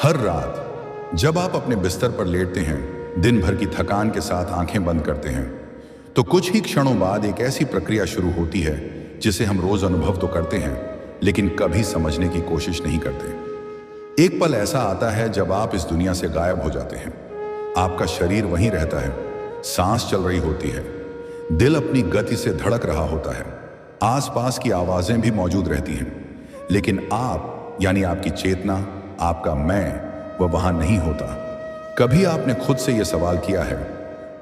हर रात जब आप अपने बिस्तर पर लेटते हैं, दिन भर की थकान के साथ आंखें बंद करते हैं, तो कुछ ही क्षणों बाद एक ऐसी प्रक्रिया शुरू होती है जिसे हम रोज अनुभव तो करते हैं, लेकिन कभी समझने की कोशिश नहीं करते। एक पल ऐसा आता है जब आप इस दुनिया से गायब हो जाते हैं। आपका शरीर वहीं रहता है, सांस चल रही होती है, दिल अपनी गति से धड़क रहा होता है, आसपास की आवाजें भी मौजूद रहती हैं, लेकिन आप यानी आपकी चेतना, आपका मैं, वह वहां नहीं होता। कभी आपने खुद से यह सवाल किया है,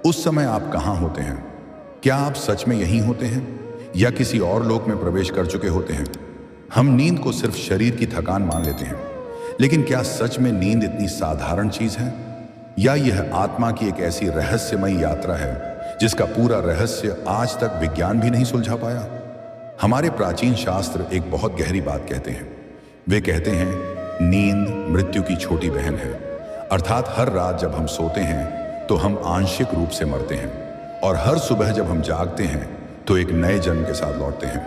उस समय आप कहां होते हैं? क्या आप सच में यहीं होते हैं या किसी और लोक में प्रवेश कर चुके होते हैं? हम नींद को सिर्फ शरीर की थकान मान लेते हैं, लेकिन क्या सच में नींद इतनी साधारण चीज है, या यह आत्मा की एक ऐसी रहस्यमयी यात्रा है जिसका पूरा रहस्य आज तक विज्ञान भी नहीं सुलझा पाया? हमारे प्राचीन शास्त्र एक बहुत गहरी बात कहते हैं। वे कहते हैं, नींद मृत्यु की छोटी बहन है। अर्थात हर रात जब हम सोते हैं तो हम आंशिक रूप से मरते हैं, और हर सुबह जब हम जागते हैं तो एक नए जन्म के साथ लौटते हैं।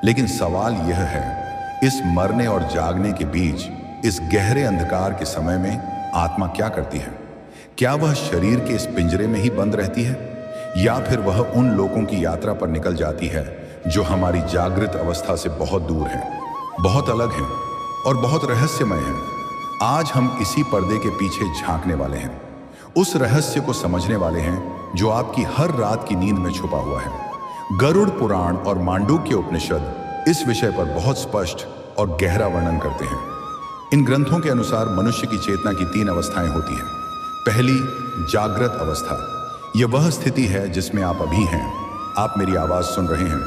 लेकिन सवाल यह है, इस मरने और जागने के बीच, इस गहरे अंधकार के समय में आत्मा क्या करती है? क्या वह शरीर के इस पिंजरे में ही बंद रहती है, या फिर वह उन लोगों की यात्रा पर निकल जाती है जो हमारी जागृत अवस्था से बहुत दूर है, बहुत अलग है और बहुत रहस्यमय है? आज हम इसी पर्दे के पीछे झांकने वाले हैं, उस रहस्य को समझने वाले हैं जो आपकी हर रात की नींद में छुपा हुआ है। गरुड़ पुराण और मांडूक्य उपनिषद इस विषय पर बहुत स्पष्ट और गहरा वर्णन करते हैं। इन ग्रंथों के अनुसार मनुष्य की चेतना की 3 अवस्थाएं होती हैं। पहली, जागृत अवस्था। यह वह स्थिति है जिसमें आप अभी हैं। आप मेरी आवाज सुन रहे हैं,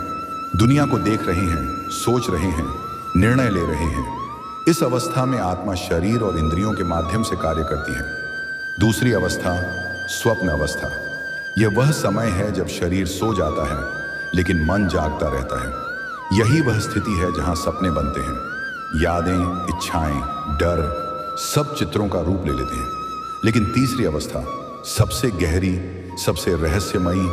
दुनिया को देख रहे हैं, सोच रहे हैं, निर्णय ले रहे हैं। इस अवस्था में आत्मा शरीर और इंद्रियों के माध्यम से कार्य करती है। दूसरी अवस्था, स्वप्न अवस्था। यह वह समय है जब शरीर सो जाता है लेकिन मन जागता रहता है। यही वह स्थिति है जहां सपने बनते हैं, यादें, इच्छाएं, डर सब चित्रों का रूप ले लेते हैं। लेकिन तीसरी अवस्था, सबसे गहरी, सबसे रहस्यमयी,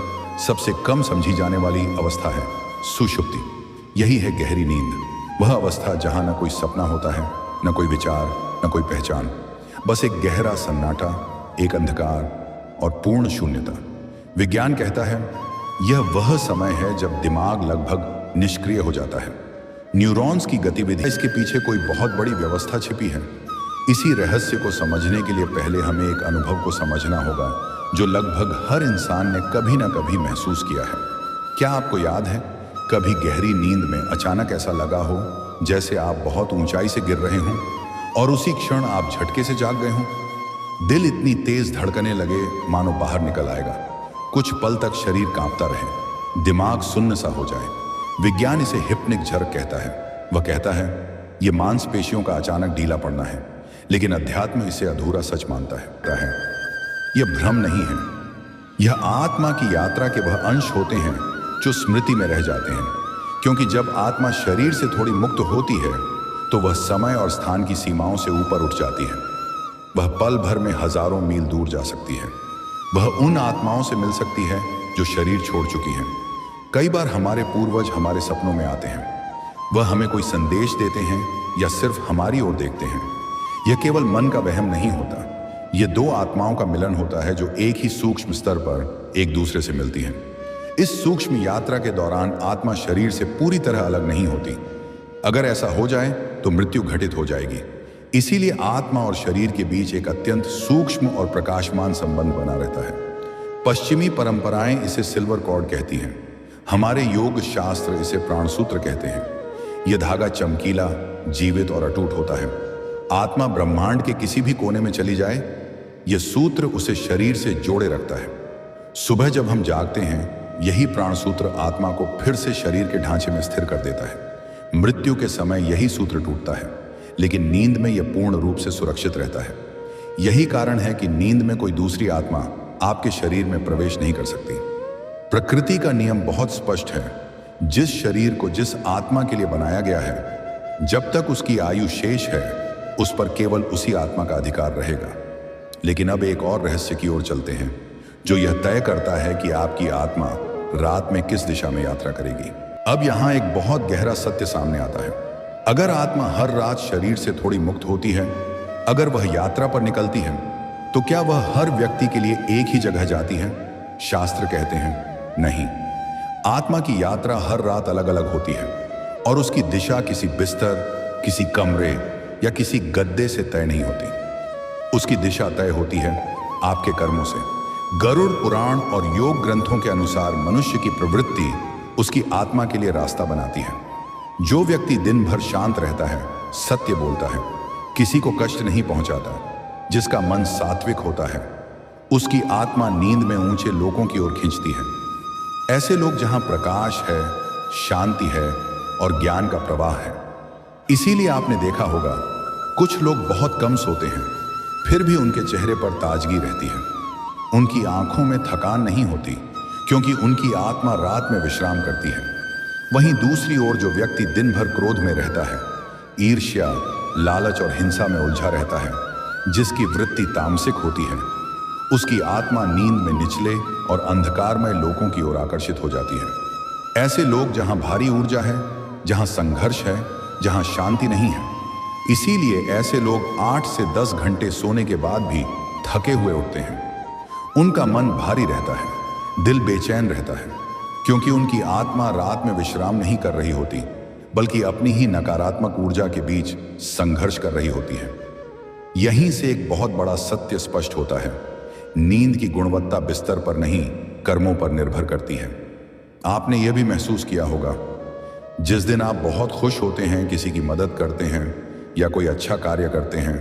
सबसे कम समझी जाने वाली अवस्था है सुषुप्ति। यही है गहरी नींद, वह अवस्था जहां न कोई सपना होता है, न कोई विचार, न कोई पहचान, बस एक गहरा सन्नाटा, एक अंधकार और पूर्ण शून्यता। विज्ञान कहता है यह वह समय है जब दिमाग लगभग निष्क्रिय हो जाता है। न्यूरॉन्स की गतिविधि, इसके पीछे कोई बहुत बड़ी व्यवस्था छिपी है। इसी रहस्य को समझने के लिए पहले हमें एक अनुभव को समझना होगा जो लगभग हर इंसान ने कभी ना कभी महसूस किया है। क्या आपको याद है, कभी गहरी नींद में अचानक ऐसा लगा हो जैसे आप बहुत ऊंचाई से गिर रहे हों और उसी क्षण आप झटके से जाग गए हों? दिल इतनी तेज धड़कने लगे मानो बाहर निकल आएगा। कुछ पल तक शरीर कांपता रहे, दिमाग सुन्न सा हो जाए। विज्ञान इसे हिप्निक झरक कहता है। वह कहता है यह मांसपेशियों का अचानक ढीला पड़ना है, लेकिन अध्यात्म इसे अधूरा सच मानता है। यह भ्रम नहीं है, यह आत्मा की यात्रा के वह अंश होते हैं जो स्मृति में रह जाते हैं। क्योंकि जब आत्मा शरीर से थोड़ी मुक्त होती है तो वह समय और स्थान की सीमाओं से ऊपर उठ जाती है। वह पल भर में हजारों मील दूर जा सकती है। वह उन आत्माओं से मिल सकती है जो शरीर छोड़ चुकी हैं। कई बार हमारे पूर्वज हमारे सपनों में आते हैं। वह हमें कोई संदेश देते हैं या सिर्फ हमारी ओर देखते हैं। यह केवल मन का वहम नहीं होता, यह 2 आत्माओं का मिलन होता है जो एक ही सूक्ष्म स्तर पर एक दूसरे से मिलती हैं। इस सूक्ष्म यात्रा के दौरान आत्मा शरीर से पूरी तरह अलग नहीं होती। अगर ऐसा हो जाए तो मृत्यु घटित हो जाएगी। इसीलिए आत्मा और शरीर के बीच एक अत्यंत सूक्ष्म और प्रकाशमान संबंध बना रहता है। पश्चिमी परंपराएं इसे सिल्वर कॉर्ड कहती हैं। हमारे योग शास्त्र इसे प्राणसूत्र कहते हैं। यह धागा चमकीला, जीवित और अटूट होता है। आत्मा ब्रह्मांड के किसी भी कोने में चली जाए, यह सूत्र उसे शरीर से जोड़े रखता है। सुबह जब हम जागते हैं, यही प्राणसूत्र आत्मा को फिर से शरीर के ढांचे में स्थिर कर देता है। मृत्यु के समय यही सूत्र टूटता है, लेकिन नींद में यह पूर्ण रूप से सुरक्षित रहता है। यही कारण है कि नींद में कोई दूसरी आत्मा आपके शरीर में प्रवेश नहीं कर सकती। प्रकृति का नियम बहुत स्पष्ट है। जिस शरीर को जिस आत्मा के लिए बनाया गया है, जब तक उसकी आयु शेष है, उस पर केवल उसी आत्मा का अधिकार रहेगा। लेकिन अब एक और रहस्य की ओर चलते हैं जो यह तय करता है कि आपकी आत्मा रात में किस दिशा में यात्रा करेगी। अब यहाँ एक बहुत गहरा सत्य सामने आता है। अगर आत्मा हर रात शरीर से थोड़ी मुक्त होती है अगर वह यात्रा पर निकलती है तो क्या वह हर व्यक्ति के लिए एक ही जगह जाती है? शास्त्र कहते हैं नहीं। आत्मा की यात्रा हर रात अलग अलग होती है और उसकी दिशा किसी बिस्तर, किसी कमरे या किसी गद्दे से तय नहीं होती। उसकी दिशा तय होती है आपके कर्मों से। गरुड़ पुराण और योग ग्रंथों के अनुसार मनुष्य की प्रवृत्ति उसकी आत्मा के लिए रास्ता बनाती है। जो व्यक्ति दिन भर शांत रहता है, सत्य बोलता है, किसी को कष्ट नहीं पहुंचाता, जिसका मन सात्विक होता है, उसकी आत्मा नींद में ऊंचे लोकों की ओर खींचती है। ऐसे लोग जहां प्रकाश है, शांति है और ज्ञान का प्रवाह है। इसीलिए आपने देखा होगा कुछ लोग बहुत कम सोते हैं, फिर भी उनके चेहरे पर ताजगी रहती है। उनकी आंखों में थकान नहीं होती क्योंकि उनकी आत्मा रात में विश्राम करती है। वहीं दूसरी ओर जो व्यक्ति दिन भर क्रोध में रहता है, ईर्ष्या, लालच और हिंसा में उलझा रहता है, जिसकी वृत्ति तामसिक होती है, उसकी आत्मा नींद में निचले और अंधकारमय लोकों की ओर आकर्षित हो जाती है। ऐसे लोग जहां भारी ऊर्जा है, जहां संघर्ष है, जहां शांति नहीं है। इसीलिए ऐसे लोग 8 से 10 घंटे सोने के बाद भी थके हुए उठते हैं। उनका मन भारी रहता है, दिल बेचैन रहता है, क्योंकि उनकी आत्मा रात में विश्राम नहीं कर रही होती, बल्कि अपनी ही नकारात्मक ऊर्जा के बीच संघर्ष कर रही होती है। यहीं से एक बहुत बड़ा सत्य स्पष्ट होता है। नींद की गुणवत्ता बिस्तर पर नहीं, कर्मों पर निर्भर करती है। आपने यह भी महसूस किया होगा, जिस दिन आप बहुत खुश होते हैं, किसी की मदद करते हैं या कोई अच्छा कार्य करते हैं,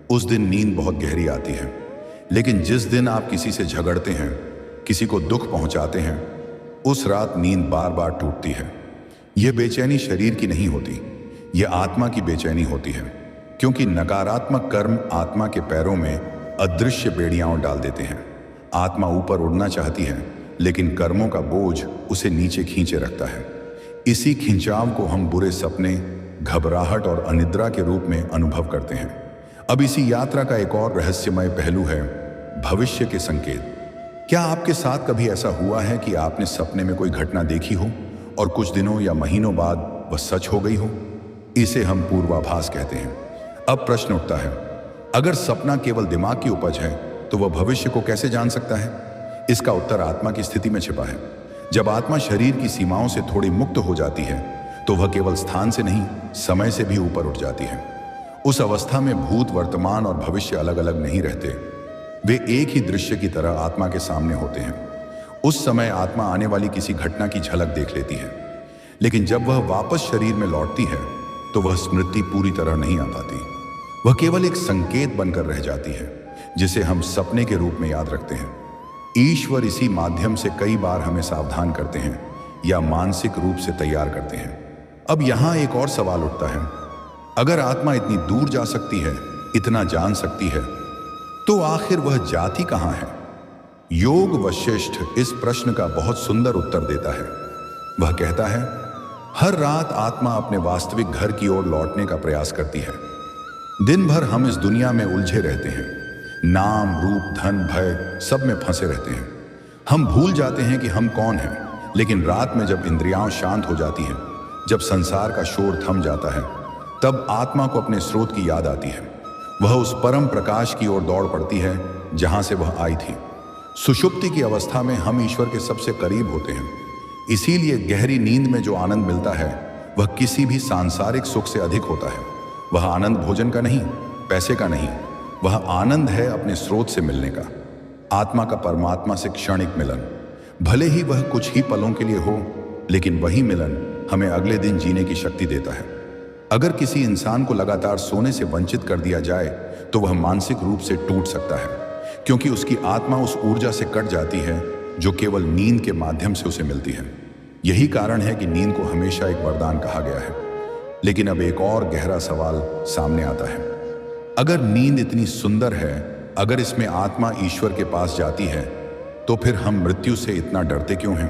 उस दिन नींद बहुत गहरी आती है। लेकिन जिस दिन आप किसी से झगड़ते हैं, किसी को दुख पहुंचाते हैं, उस रात नींद बार बार टूटती है। यह बेचैनी शरीर की नहीं होती, यह आत्मा की बेचैनी होती है, क्योंकि नकारात्मक कर्म आत्मा के पैरों में अदृश्य बेड़ियां डाल देते हैं। आत्मा ऊपर उड़ना चाहती है, लेकिन कर्मों का बोझ उसे नीचे खींचे रखता है। इसी खिंचाव को हम बुरे सपने, घबराहट और अनिद्रा के रूप में अनुभव करते हैं। अब इसी यात्रा का एक और रहस्यमय पहलू है भविष्य के संकेत। क्या आपके साथ कभी ऐसा हुआ है कि आपने सपने में कोई घटना देखी हो और कुछ दिनों या महीनों बाद वह सच हो गई हो? इसे हम पूर्वाभास कहते हैं। अब प्रश्न उठता है, अगर सपना केवल दिमाग की उपज है तो वह भविष्य को कैसे जान सकता है? इसका उत्तर आत्मा की स्थिति में छिपा है। जब आत्मा शरीर की सीमाओं से थोड़ी मुक्त हो जाती है तो वह केवल स्थान से नहीं, समय से भी ऊपर उठ जाती है। उस अवस्था में भूत, वर्तमान और भविष्य अलग अलग नहीं रहते, वे एक ही दृश्य की तरह आत्मा के सामने होते हैं। उस समय आत्मा आने वाली किसी घटना की झलक देख लेती है, लेकिन जब वह वापस शरीर में लौटती है तो वह स्मृति पूरी तरह नहीं आ पाती। वह केवल एक संकेत बनकर रह जाती है, जिसे हम सपने के रूप में याद रखते हैं। ईश्वर इसी माध्यम से कई बार हमें सावधान करते हैं या मानसिक रूप से तैयार करते हैं। अब यहां एक और सवाल उठता है, अगर आत्मा इतनी दूर जा सकती है, इतना जान सकती है, तो आखिर वह जाती कहां है? योग वशिष्ठ इस प्रश्न का बहुत सुंदर उत्तर देता है। वह कहता है, हर रात आत्मा अपने वास्तविक घर की ओर लौटने का प्रयास करती है। दिन भर हम इस दुनिया में उलझे रहते हैं, नाम, रूप, धन, भय सब में फंसे रहते हैं। हम भूल जाते हैं कि हम कौन हैं, लेकिन रात में जब इंद्रियां शांत हो जाती हैं, जब संसार का शोर थम जाता है, तब आत्मा को अपने स्रोत की याद आती है। वह उस परम प्रकाश की ओर दौड़ पड़ती है जहां से वह आई थी। सुषुप्ति की अवस्था में हम ईश्वर के सबसे करीब होते हैं। इसीलिए गहरी नींद में जो आनंद मिलता है वह किसी भी सांसारिक सुख से अधिक होता है। वह आनंद भोजन का नहीं, पैसे का नहीं, वह आनंद है अपने स्रोत से मिलने का, आत्मा का परमात्मा से क्षणिक मिलन। भले ही वह कुछ ही पलों के लिए हो, लेकिन वही मिलन हमें अगले दिन जीने की शक्ति देता है। अगर किसी इंसान को लगातार सोने से वंचित कर दिया जाए तो वह मानसिक रूप से टूट सकता है, क्योंकि उसकी आत्मा उस ऊर्जा से कट जाती है जो केवल नींद के माध्यम से उसे मिलती है। यही कारण है कि नींद को हमेशा एक वरदान कहा गया है। लेकिन अब एक और गहरा सवाल सामने आता है, अगर नींद इतनी सुंदर है, अगर इसमें आत्मा ईश्वर के पास जाती है, तो फिर हम मृत्यु से इतना डरते क्यों हैं?